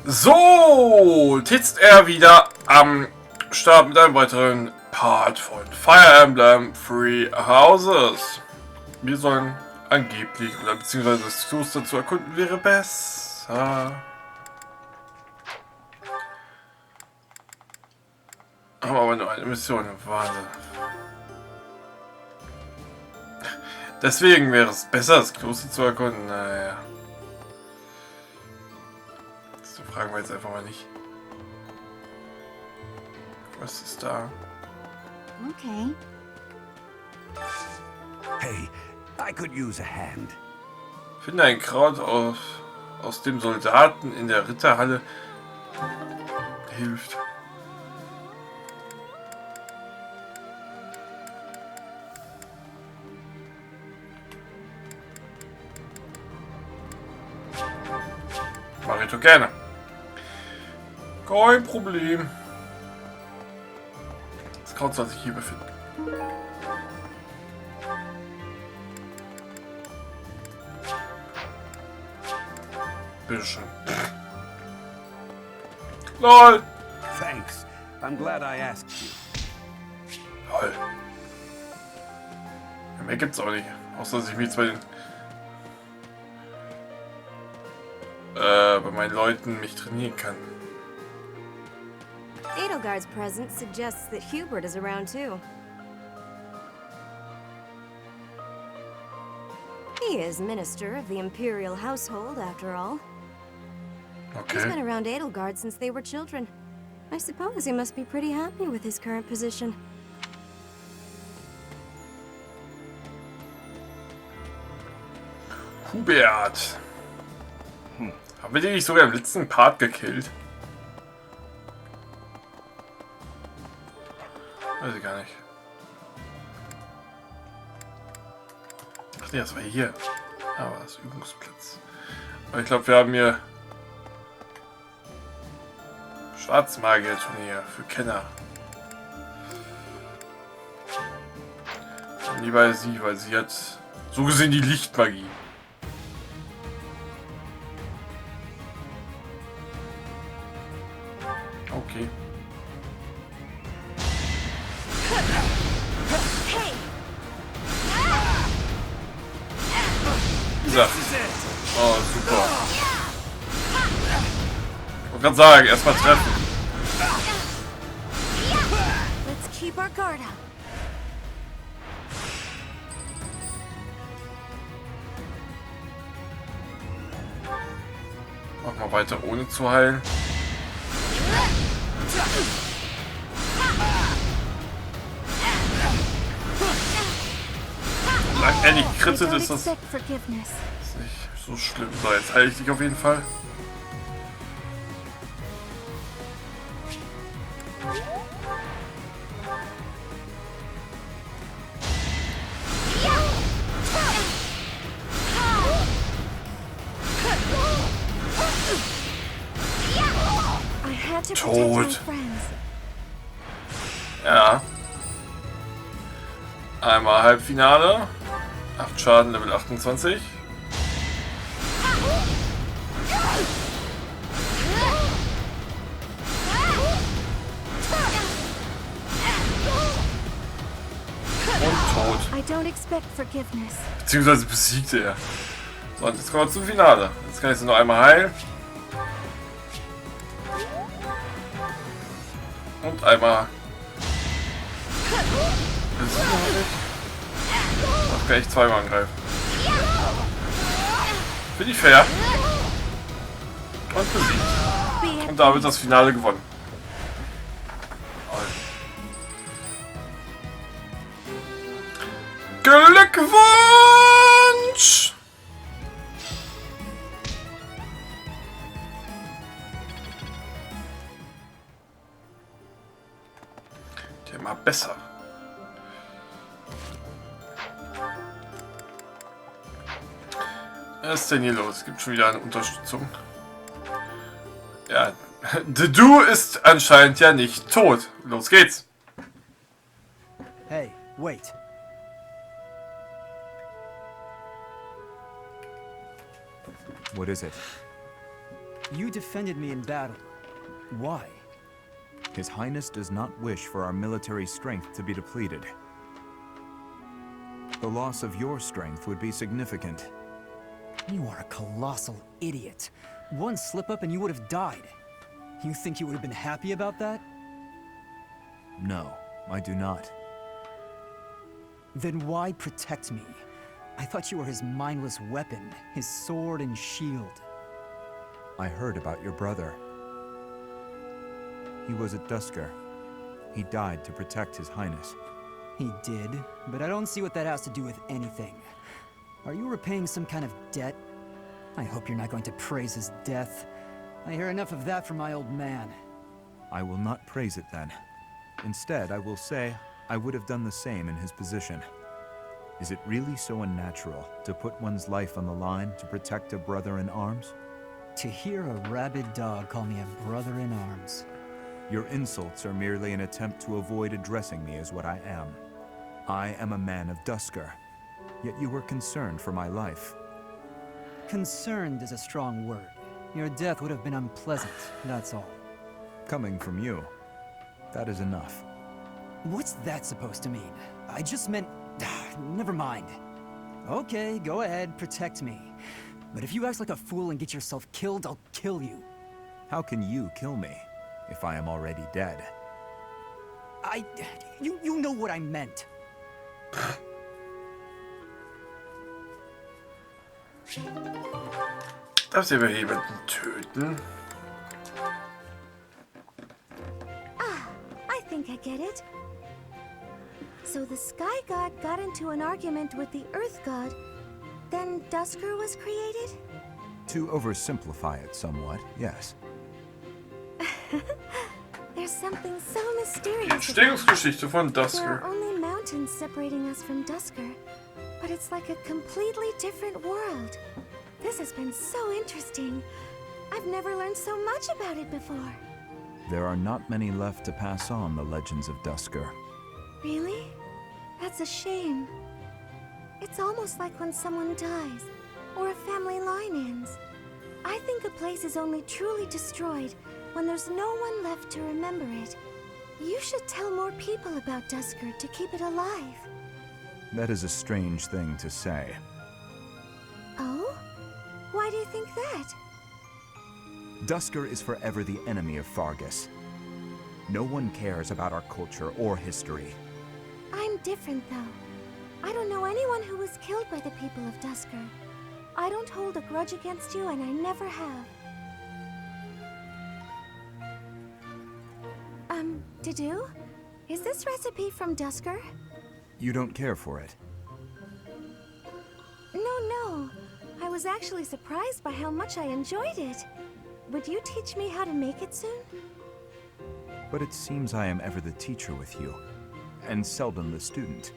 So, jetzt er wieder am Start mit einem weiteren Part von Fire Emblem Three Houses. Wir sollen angeblich, oder beziehungsweise das Kloster zu erkunden wäre besser. Haben aber nur eine Mission, Wahnsinn. Deswegen wäre es besser, das Kloster zu erkunden. Naja. Das fragen wir jetzt einfach mal nicht. Was ist da? Okay. Hey, I could use a hand. Finde ein Kraut aus dem Soldaten in der Ritterhalle hilft. Mach ich doch gerne. Kein Problem. Das Kraut soll sich hier befinden. Bitteschön. LOL! Thanks. I'm glad I asked you. LOL. Ja, mehr gibt's auch nicht. Außer dass ich mich jetzt bei meinen Leuten mich trainieren kann. Edelgard's presence suggests that Hubert is around too. He is minister of the imperial household, after all. He's been Okay. around Edelgard since they were children. I suppose he must be pretty happy with his current position. Hubert. Haben wir den nicht sogar im letzten Part gekillt? Weiß ich gar nicht. Ach nee, das war hier. Aber das Übungsplatz. Aber ich glaube, wir haben hier Schwarzmagier-Turnier für Kenner. Dann lieber sie, weil sie hat so gesehen die Lichtmagie. Okay. Dieser. Oh, super. Ich wollte gerade sagen, erstmal treffen. Let's keep our guard up. Mach mal weiter ohne zu heilen. Solange er nicht krittet, ist das nicht so schlimm. So, jetzt heile ich dich auf jeden Fall. Tot. Ja. Einmal Halbfinale. 8 Schaden, Level 28. Und tot. Beziehungsweise besiegte er. So, und jetzt kommen wir zum Finale. Jetzt kann ich sie noch einmal heilen. Und einmal. Ach, kann ich zweimal angreifen. Finde ich fair. Und besiegt. Und damit das Finale gewonnen. Glückwunsch! Der mal besser. Was ist denn hier los? Es gibt schon wieder eine Unterstützung. Ja, du ist anscheinend ja nicht tot. Los geht's. Hey, wait. What is it? You defended me in battle. Why? His Highness does not wish for our military strength to be depleted. The loss of your strength would be significant. You are a colossal idiot. One slip-up and you would have died. You think you would have been happy about that? No, I do not. Then why protect me? I thought you were his mindless weapon, his sword and shield. I heard about your brother. He was at Dusker. He died to protect His Highness. He did, but I don't see what that has to do with anything. Are you repaying some kind of debt? I hope you're not going to praise his death. I hear enough of that from my old man. I will not praise it then. Instead, I will say I would have done the same in his position. Is it really so unnatural to put one's life on the line to protect a brother in arms? To hear a rabid dog call me a brother in arms. Your insults are merely an attempt to avoid addressing me as what I am. I am a man of Dusker, yet you were concerned for my life. Concerned is a strong word. Your death would have been unpleasant, that's all. Coming from you, that is enough. What's that supposed to mean? I just meant... never mind. Okay, go ahead, protect me. But if you act like a fool and get yourself killed, I'll kill you. How can you kill me if I am already dead? You know what I meant. Darf sie aber jemanden töten? I think I get it. So the Sky God got into an argument with the Earth God, then Dusker was created? To oversimplify it somewhat, yes. There's something so Die mysterious. Entstehungsgeschichte von There Dusker. are only mountains separating us from Dusker, but it's like a completely different world. This has been so interesting. I've never learned so much about it before. There are not many left to pass on the legends of Dusker. Really? That's a shame. It's almost like when someone dies, or a family line ends. I think a place is only truly destroyed when there's no one left to remember it. You should tell more people about Dusker to keep it alive. That is a strange thing to say. Oh? Why do you think that? Dusker is forever the enemy of Fargus. No one cares about our culture or history. I'm different, though. I don't know anyone who was killed by the people of Dusker. I don't hold a grudge against you, and I never have. Dedu? Is this recipe from Dusker? You don't care for it. No. I was actually surprised by how much I enjoyed it. Would you teach me how to make it soon? But it seems I am ever the teacher with you, and seldom the student.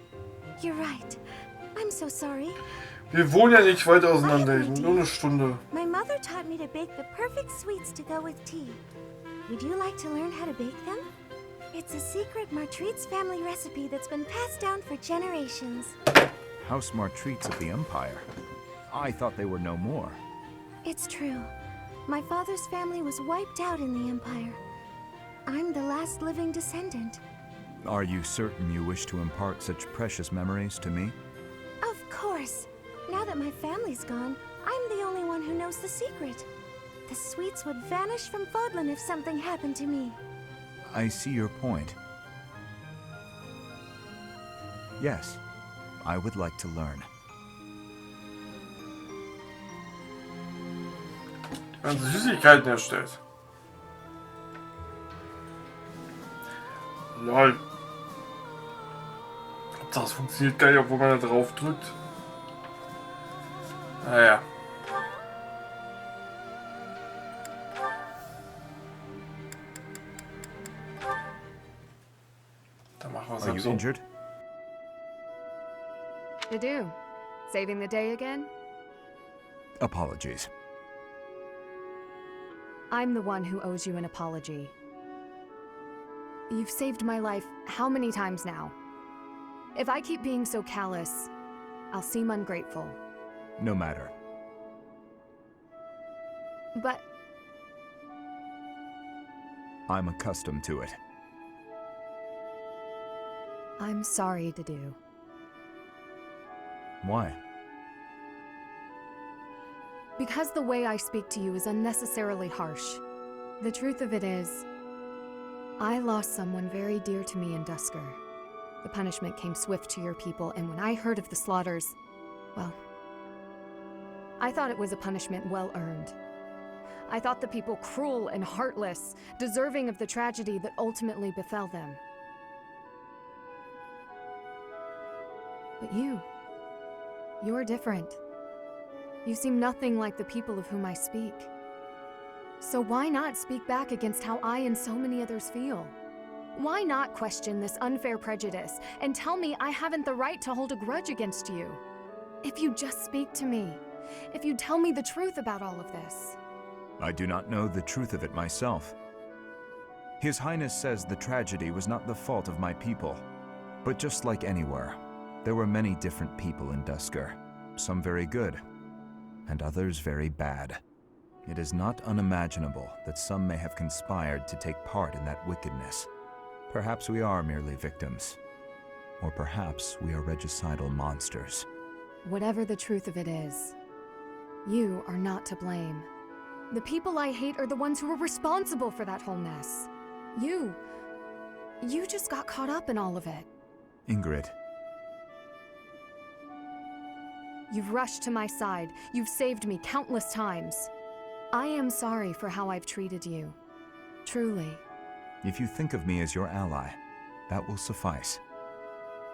You're right. I'm so sorry. Wir wohnen ja nicht weit auseinander, nur eine Stunde. My mother taught me to bake the perfect sweets to go with tea. Would you like to learn how to bake them? It's a secret Martritz family recipe that's been passed down for generations. House Martritz of the Empire. I thought they were no more. It's true. My father's family was wiped out in the Empire. I'm the last living descendant. Are you certain you wish to impart such precious memories to me? Of course. Now that my family's gone, I'm the only one who knows the secret. The sweets would vanish from Fodlan if something happened to me. I see your point. Yes, I would like to learn. Wenn sie Süßigkeiten erstellt. Lol. Das funktioniert gar nicht, obwohl man da drauf drückt. Naja. Dann machen wir es Are halt you so. injured? Dedu, saving the day again? Apologies. I'm the one who owes you an apology. You've saved my life how many times now? If I keep being so callous, I'll seem ungrateful. No matter. But I'm accustomed to it. I'm sorry to do. Why? Because the way I speak to you is unnecessarily harsh. The truth of it is, I lost someone very dear to me in Dusker. The punishment came swift to your people, and when I heard of the slaughters, well, I thought it was a punishment well earned. I thought the people cruel and heartless, deserving of the tragedy that ultimately befell them. But you're different. You seem nothing like the people of whom I speak. So why not speak back against how I and so many others feel? Why not question this unfair prejudice and tell me I haven't the right to hold a grudge against you? If you just speak to me, if you tell me the truth about all of this. I do not know the truth of it myself. His Highness says the tragedy was not the fault of my people. But just like anywhere, there were many different people in Dusker, some very good, and others very bad. It is not unimaginable that some may have conspired to take part in that wickedness. Perhaps we are merely victims, or perhaps we are regicidal monsters. Whatever the truth of it is, you are not to blame. The people I hate are the ones who are responsible for that whole mess. You just got caught up in all of it. Ingrid. You've rushed to my side. You've saved me countless times. I am sorry for how I've treated you. Truly. If you think of me as your ally, that will suffice.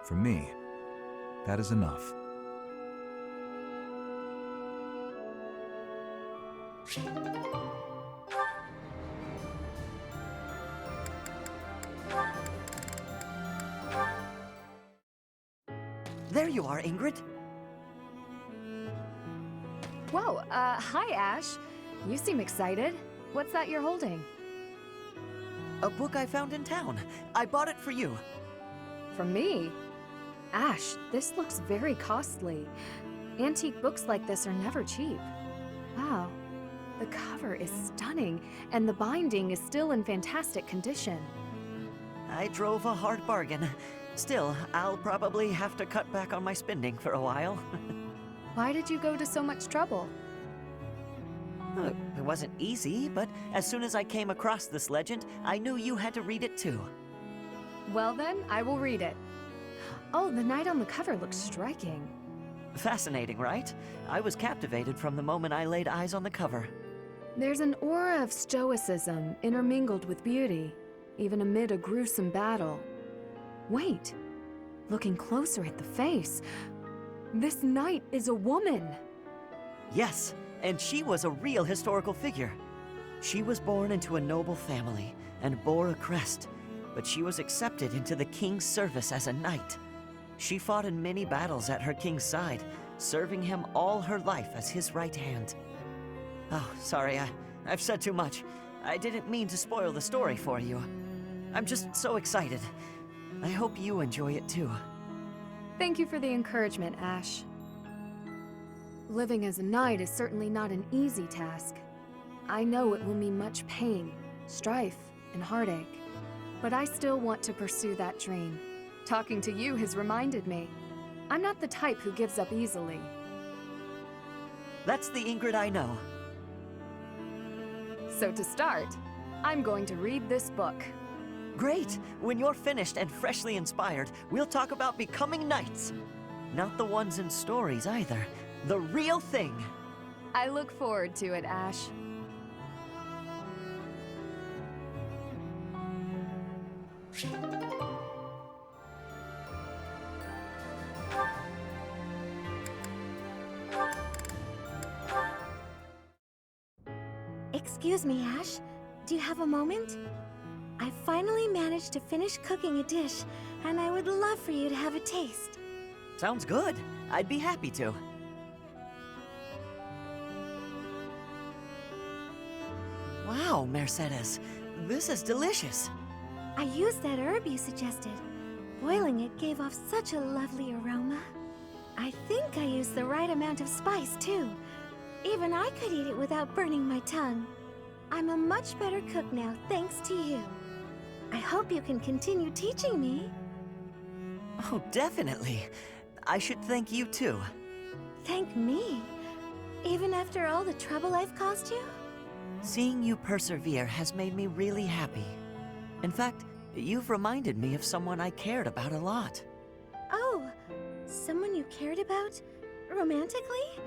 For me, that is enough. There you are, Ingrid. Whoa, hi Ash. You seem excited. What's that you're holding? A book I found in town. I bought it for you. From me? Ash, this looks very costly. Antique books like this are never cheap. Wow, the cover is stunning, and the binding is still in fantastic condition. I drove a hard bargain. Still, I'll probably have to cut back on my spending for a while. Why did you go to so much trouble? It wasn't easy, but as soon as I came across this legend, I knew you had to read it too. Well then, I will read it. Oh, the knight on the cover looks striking. Fascinating, right? I was captivated from the moment I laid eyes on the cover. There's an aura of stoicism intermingled with beauty, even amid a gruesome battle. Wait, looking closer at the face, this knight is a woman. Yes, and she was a real historical figure. She was born into a noble family and bore a crest, but she was accepted into the king's service as a knight. She fought in many battles at her king's side, serving him all her life as his right hand. Oh, sorry, I've said too much. I didn't mean to spoil the story for you. I'm just so excited. I hope you enjoy it too. Thank you for the encouragement, Ash. Living as a knight is certainly not an easy task. I know it will mean much pain, strife, and heartache. But I still want to pursue that dream. Talking to you has reminded me. I'm not the type who gives up easily. That's the Ingrid I know. So to start, I'm going to read this book. Great! When you're finished and freshly inspired, we'll talk about becoming knights. Not the ones in stories either. The real thing. I look forward to it, Ash. Excuse me, Ash. Do you have a moment? I finally managed to finish cooking a dish, and I would love for you to have a taste. Sounds good. I'd be happy to. Wow, Mercedes. This is delicious. I used that herb you suggested. Boiling it gave off such a lovely aroma. I think I used the right amount of spice, too. Even I could eat it without burning my tongue. I'm a much better cook now, thanks to you. I hope you can continue teaching me. Oh, definitely. I should thank you too. Thank me? Even after all the trouble I've caused you? Seeing you persevere has made me really happy. In fact, you've reminded me of someone I cared about a lot. Oh, someone you cared about? Romantically?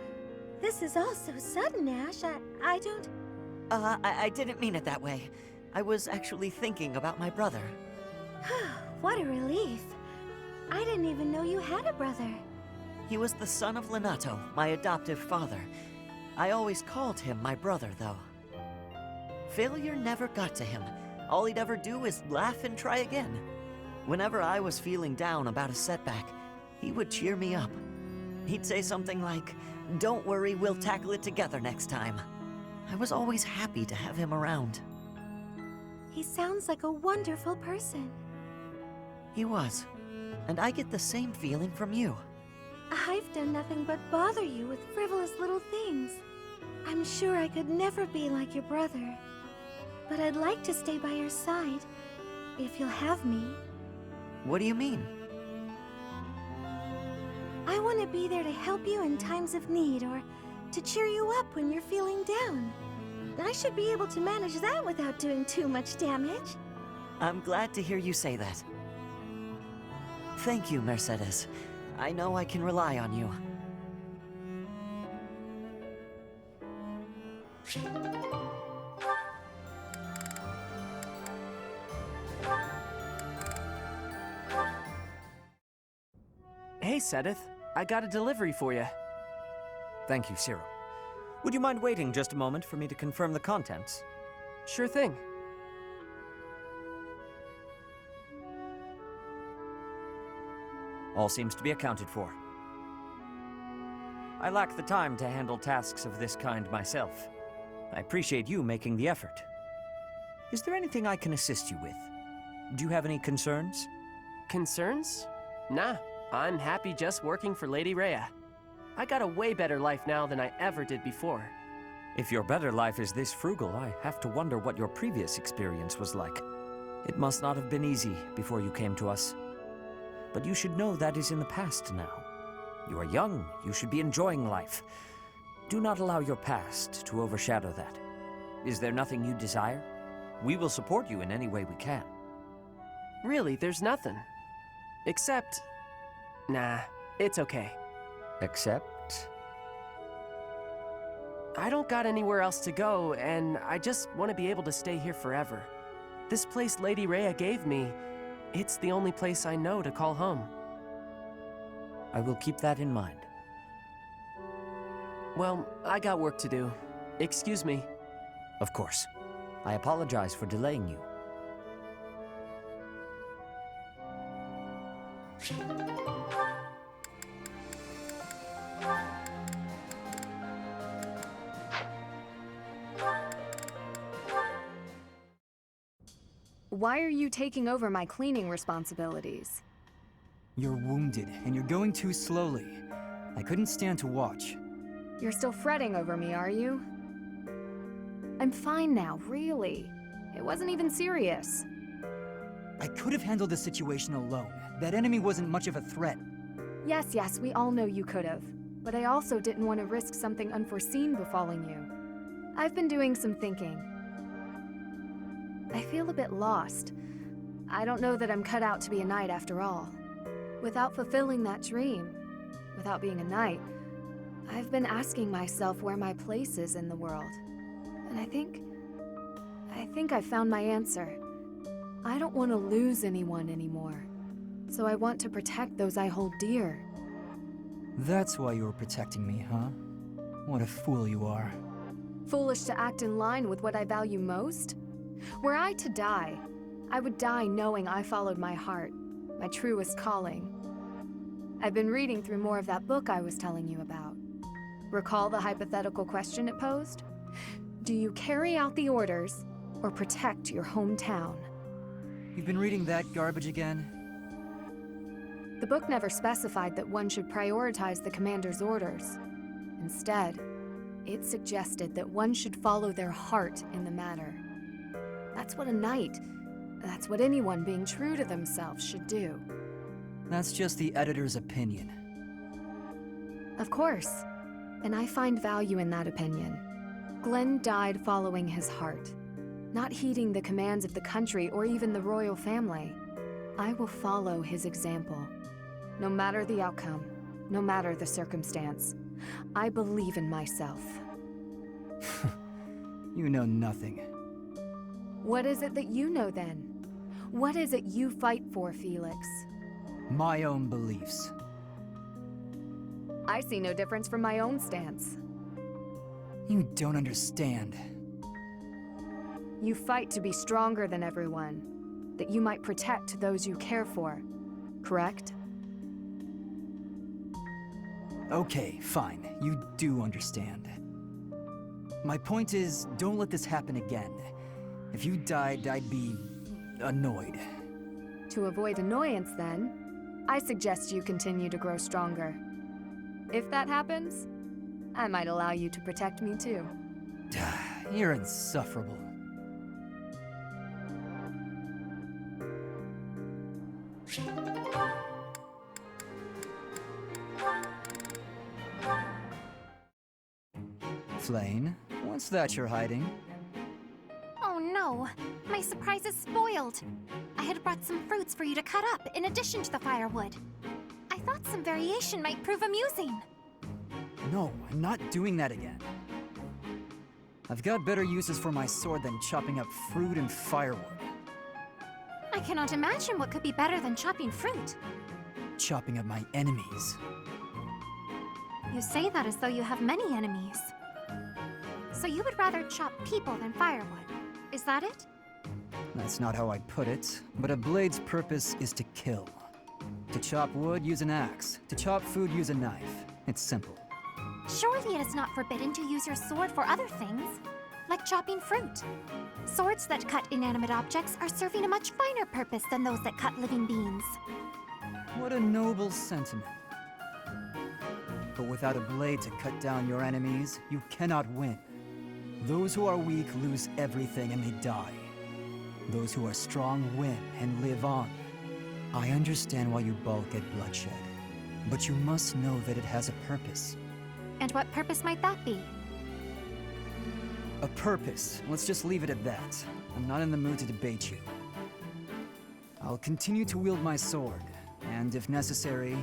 This is all so sudden, Ash. I don't... I didn't mean it that way. I was actually thinking about my brother. What a relief. I didn't even know you had a brother. He was the son of Lenato, my adoptive father. I always called him my brother, though. Failure never got to him. All he'd ever do is laugh and try again. Whenever I was feeling down about a setback, he would cheer me up. He'd say something like, "Don't worry, we'll tackle it together next time." I was always happy to have him around. He sounds like a wonderful person. He was. And I get the same feeling from you. I've done nothing but bother you with frivolous little things. I'm sure I could never be like your brother. But I'd like to stay by your side, if you'll have me. What do you mean? I want to be there to help you in times of need, or to cheer you up when you're feeling down. I should be able to manage that without doing too much damage. I'm glad to hear you say that. Thank you, Mercedes. I know I can rely on you. Hey, Sedith. I got a delivery for you. Thank you, Cyril. Would you mind waiting just a moment for me to confirm the contents? Sure thing. All seems to be accounted for. I lack the time to handle tasks of this kind myself. I appreciate you making the effort. Is there anything I can assist you with? Do you have any concerns? Concerns? Nah, I'm happy just working for Lady Rhea. I got a way better life now than I ever did before. If your better life is this frugal, I have to wonder what your previous experience was like. It must not have been easy before you came to us. But you should know that is in the past now. You are young, you should be enjoying life. Do not allow your past to overshadow that. Is there nothing you desire? We will support you in any way we can. Really, there's nothing. Except... Nah, it's okay. Except? I don't got anywhere else to go, and I just want to be able to stay here forever. This place Lady Rhea gave me, it's the only place I know to call home. I will keep that in mind. Well, I got work to do. Excuse me. Of course. I apologize for delaying you. Why are you taking over my cleaning responsibilities? You're wounded, and you're going too slowly. I couldn't stand to watch. You're still fretting over me, are you? I'm fine now, really. It wasn't even serious. I could have handled the situation alone. That enemy wasn't much of a threat. Yes, we all know you could have. But I also didn't want to risk something unforeseen befalling you. I've been doing some thinking. I feel a bit lost. I don't know that I'm cut out to be a knight after all. Without fulfilling that dream, without being a knight, I've been asking myself where my place is in the world. And I think I found my answer. I don't want to lose anyone anymore. So I want to protect those I hold dear. That's why you were protecting me, huh? What a fool you are. Foolish to act in line with what I value most? Were I to die, I would die knowing I followed my heart, my truest calling. I've been reading through more of that book I was telling you about. Recall the hypothetical question it posed? Do you carry out the orders or protect your hometown? You've been reading that garbage again? The book never specified that one should prioritize the commander's orders. Instead, It suggested that one should follow their heart in the matter. That's what a knight, that's what anyone being true to themselves should do. That's just the editor's opinion. Of course, and I find value in that opinion. Glenn died following his heart, not heeding the commands of the country or even the royal family. I will follow his example, no matter the outcome, no matter the circumstance. I believe in myself. You know nothing. What is it that you know then? What is it you fight for, Felix? My own beliefs. I see no difference from my own stance. You don't understand. You fight to be stronger than everyone, that you might protect those you care for, correct? Okay, fine. You do understand. My point is, don't let this happen again. If you died, I'd be annoyed. To avoid annoyance, then, I suggest you continue to grow stronger. If that happens, I might allow you to protect me too. You're insufferable. Flane, what's that you're hiding? Oh no, my surprise is spoiled. I had brought some fruits for you to cut up in addition to the firewood. I thought some variation might prove amusing. No, I'm not doing that again. I've got better uses for my sword than chopping up fruit and firewood. I cannot imagine what could be better than chopping fruit. Chopping up my enemies. You say that as though you have many enemies. So you would rather chop people than firewood, is that it? That's not how I put it, but a blade's purpose is to kill. To chop wood, use an axe. To chop food, use a knife. It's simple. Surely it is not forbidden to use your sword for other things, like chopping fruit. Swords that cut inanimate objects are serving a much finer purpose than those that cut living beings. What a noble sentiment. But without a blade to cut down your enemies, you cannot win. Those who are weak lose everything and they die. Those who are strong win and live on. I understand why you balk at bloodshed, but you must know that it has a purpose. And what purpose might that be? A purpose. Let's just leave it at that. I'm not in the mood to debate you. I'll continue to wield my sword, and if necessary,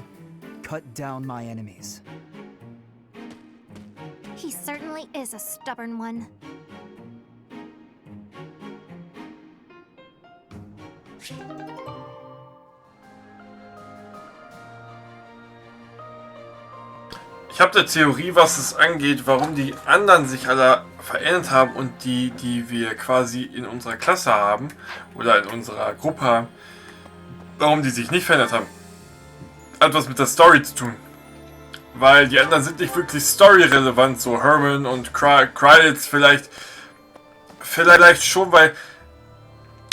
cut down my enemies. He certainly is a stubborn one. Ich habe eine Theorie, was es angeht, warum die anderen sich alle verändert haben und die wir quasi in unserer Klasse haben oder in unserer Gruppe haben, warum die sich nicht verändert haben. Hat was mit der Story zu tun. Weil die anderen sind nicht wirklich story-relevant, so Herman und Krylitz vielleicht schon, weil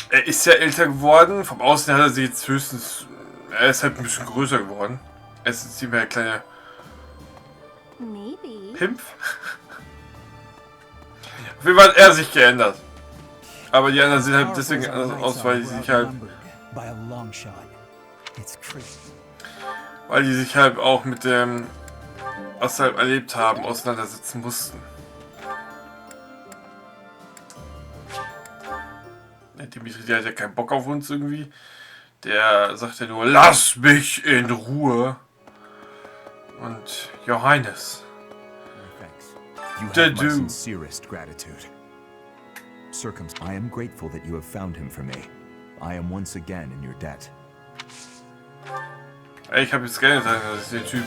er ist ja älter geworden. Vom Außen hat er sich jetzt höchstens, er ist halt ein bisschen größer geworden. Er ist jetzt nicht mehr ein kleiner Pimpf. Auf jeden Fall hat er sich geändert. Aber die anderen sehen halt deswegen anders aus, weil die sich halt auch mit dem, was sie halt erlebt haben, auseinandersetzen mussten. Der Dimitri, der hat ja keinen Bock auf uns irgendwie. Der sagt ja nur, lass mich in Ruhe. Und Johannes. You have my sincerest gratitude. I am grateful that you have found him for me. I am once again in your debt. Ey, ich habe jetzt gerne gesagt,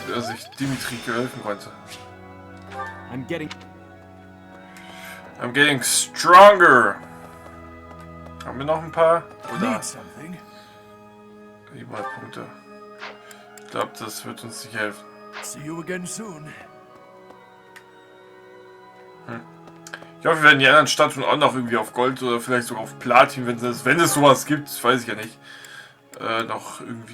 dass ich Dimitri geholfen konnte. I'm getting stronger. Haben wir noch ein paar? Oder? 700 Punkte. Ich glaube, das wird uns nicht helfen. See you again soon. Ich hoffe, wir werden die anderen Statuen auch noch irgendwie auf Gold oder vielleicht sogar auf Platin, wenn es sowas gibt, das weiß ich ja nicht, noch irgendwie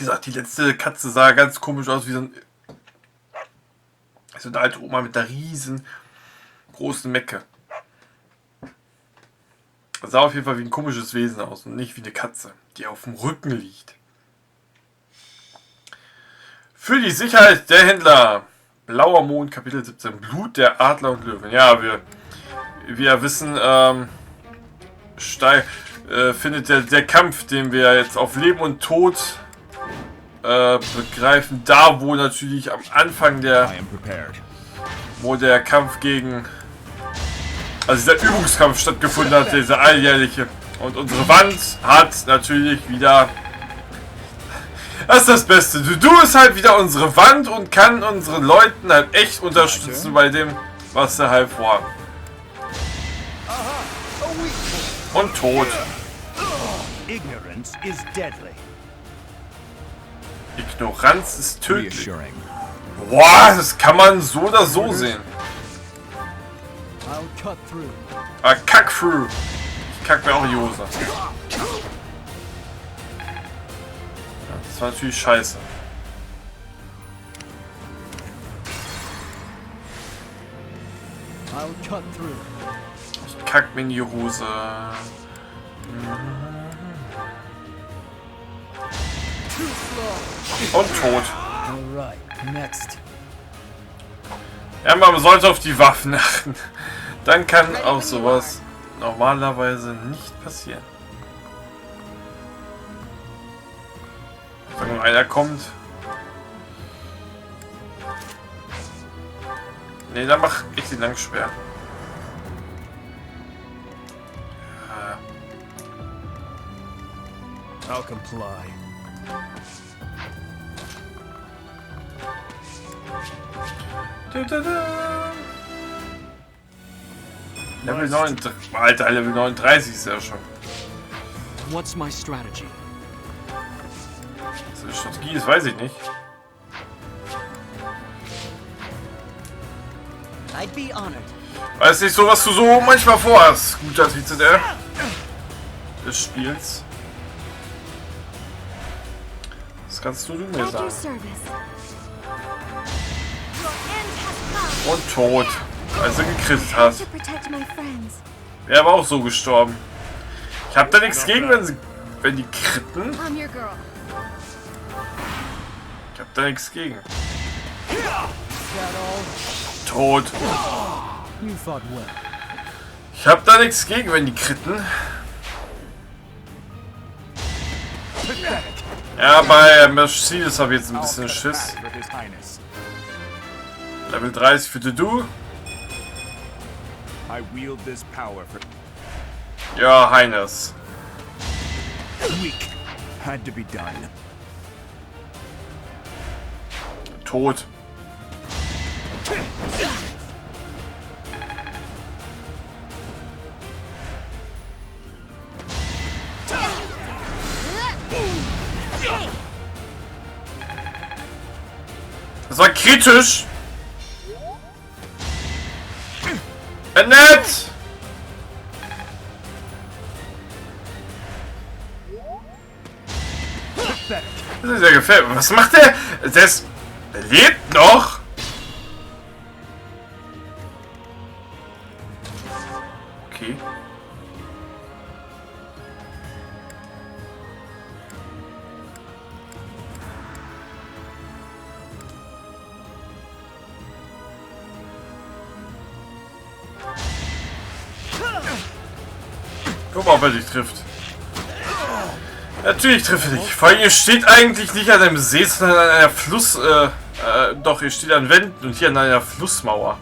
gesagt, die letzte Katze sah ganz komisch aus, wie so eine alte Oma mit einer riesen großen Mecke. Das sah auf jeden Fall wie ein komisches Wesen aus und nicht wie eine Katze, die auf dem Rücken liegt. Für die Sicherheit der Händler. Blauer Mond, Kapitel 17. Blut der Adler und Löwen. Ja, wir wissen, findet der Kampf, den wir jetzt auf Leben und Tod begreifen, da wo natürlich am Anfang wo der Kampf gegen, also dieser Übungskampf stattgefunden hat, dieser alljährliche. Und unsere Wand hat natürlich wieder, das ist das Beste, du ist halt wieder unsere Wand und kann unsere Leuten halt echt unterstützen bei dem, was sie halt vorhaben. Und tot. Ignorance is deadly. Ignoranz ist tödlich. Boah, das kann man so oder so sehen. Ah, kack through. Ich kack mir auch in die Hose. Ja, das war natürlich scheiße. Ich kack mir in die Hose. Und tot. Ja, man sollte auf die Waffen achten. Dann kann auch sowas normalerweise nicht passieren. Wenn einer kommt. Ne, dann mach ich den lang schwer. I'll comply. Level 9, Alter, Level 39 ist ja schon. What's my strategy? Was eine Strategie ist, weiß ich nicht. I'd be honored. Weiß nicht so, was du so manchmal vorhast, guter TZR des Spiels. Das kannst du mir sagen. Und tot, als er gekrittet hat. Wäre aber auch so gestorben. Ich hab da nichts gegen, wenn die kritten. Ich hab da nichts gegen. Tot. Ich hab da nichts gegen, wenn die kritten. Ja, bei Mercedes habe ich jetzt ein bisschen Schiss. Level 30 für du. Ja, Heines. Tot. Das war kritisch. Nett. Das ist ja gefährlich. Was macht der? Der lebt noch. Okay. Guck mal, ob er dich trifft. Natürlich trifft er dich. Vor allem, ihr steht eigentlich nicht an einem See, sondern an einer Fluss... doch, ihr steht an Wänden und hier an einer Flussmauer.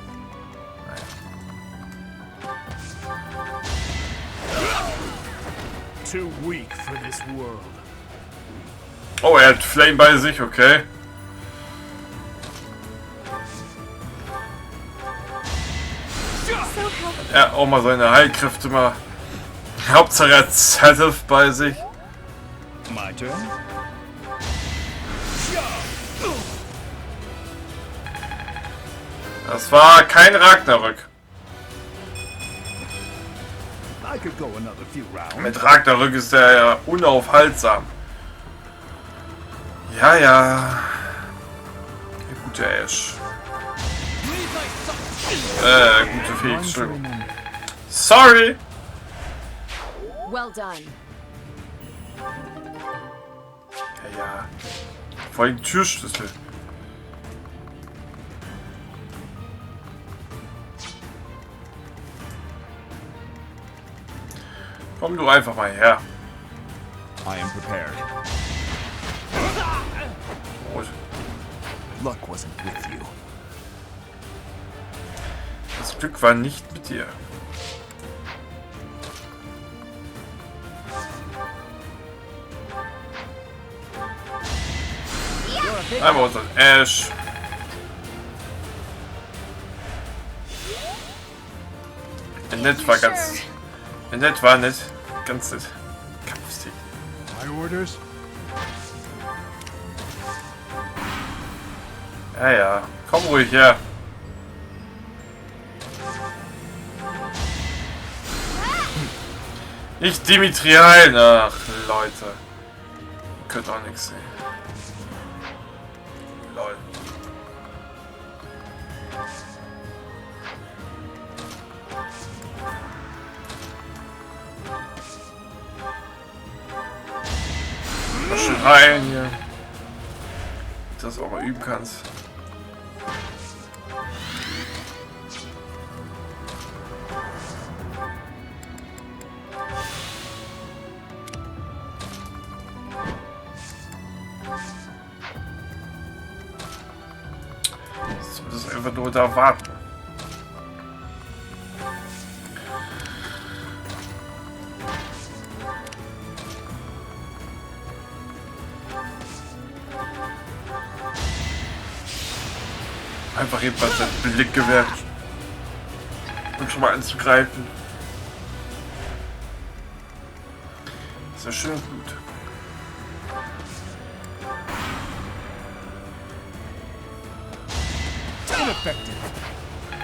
Oh, er hat Flame bei sich, okay. Ja, auch mal seine Heilkräfte mal. Hauptsache er hat Self bei sich. Das war kein Ragnarök. Mit Ragnarök ist er ja unaufhaltsam. Ja, ja. Der gute Ash. Gute Fähigkeit. Sorry! Well done. Ja, ja. Vor allem Türschlüssel. Komm du einfach mal her. I am prepared. Gut. Luck wasn't with you. Das Glück war nicht mit dir. Einmal unseren Ash. Nett war ganz... Nett war nett. Ganz nett. Kampfstil. My orders? Ja, ja. Komm ruhig her. Nicht Dimitri heilen. Ach, Leute. Ihr könnt auch nichts sehen. Lol. Mal schön heilen hier. Dass du auch mal üben kannst. Das ist einfach nur da warten. Einfach jedenfalls den Blick gewährt. Und schon mal anzugreifen. Ist ja schön gut.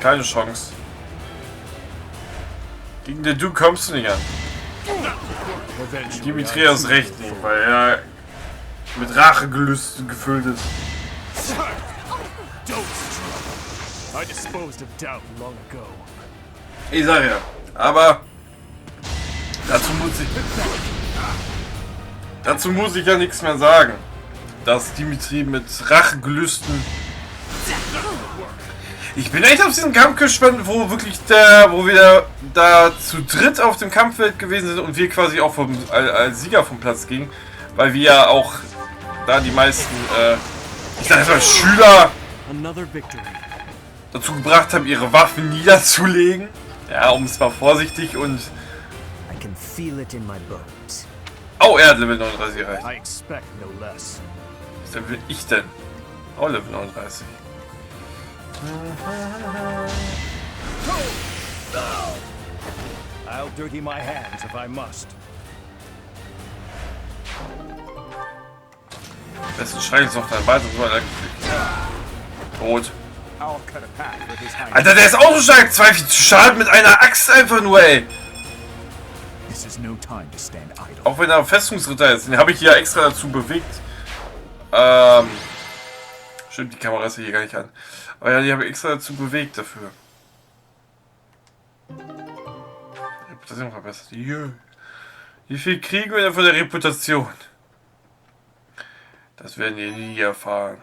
Keine Chance. Gegen den Du kommst du nicht an. Dimitri ist recht nicht, weil er mit Rachegelüsten gefüllt ist. Ich sag ja, aber dazu muss ich ja nichts mehr sagen, dass Dimitri mit Rachegelüsten. Ich bin echt auf diesen Kampf gespannt, wo wirklich wo wir da zu dritt auf dem Kampffeld gewesen sind und wir quasi auch als Sieger vom Platz gingen, weil wir ja auch da die meisten, ich sag einfach Schüler dazu gebracht haben, ihre Waffen niederzulegen. Ja, um es mal vorsichtig und... Oh, er hat Level 39 erreicht. Was will ich denn? Oh, Level 39. I'll dirty my hands if I must. Besten Schreck ist noch dein weiteres Mal tot. Alter, der ist auch so stark. 2 Schaden mit einer Axt einfach nur, ey. Auch wenn er Festungsritter ist. Den habe ich hier extra dazu bewegt. Stimmt, die Kamera ist hier gar nicht an. Aber ja, die habe ich extra dazu bewegt dafür. Reputation verbessert. Wie viel kriegen wir denn von der Reputation? Das werden wir nie erfahren.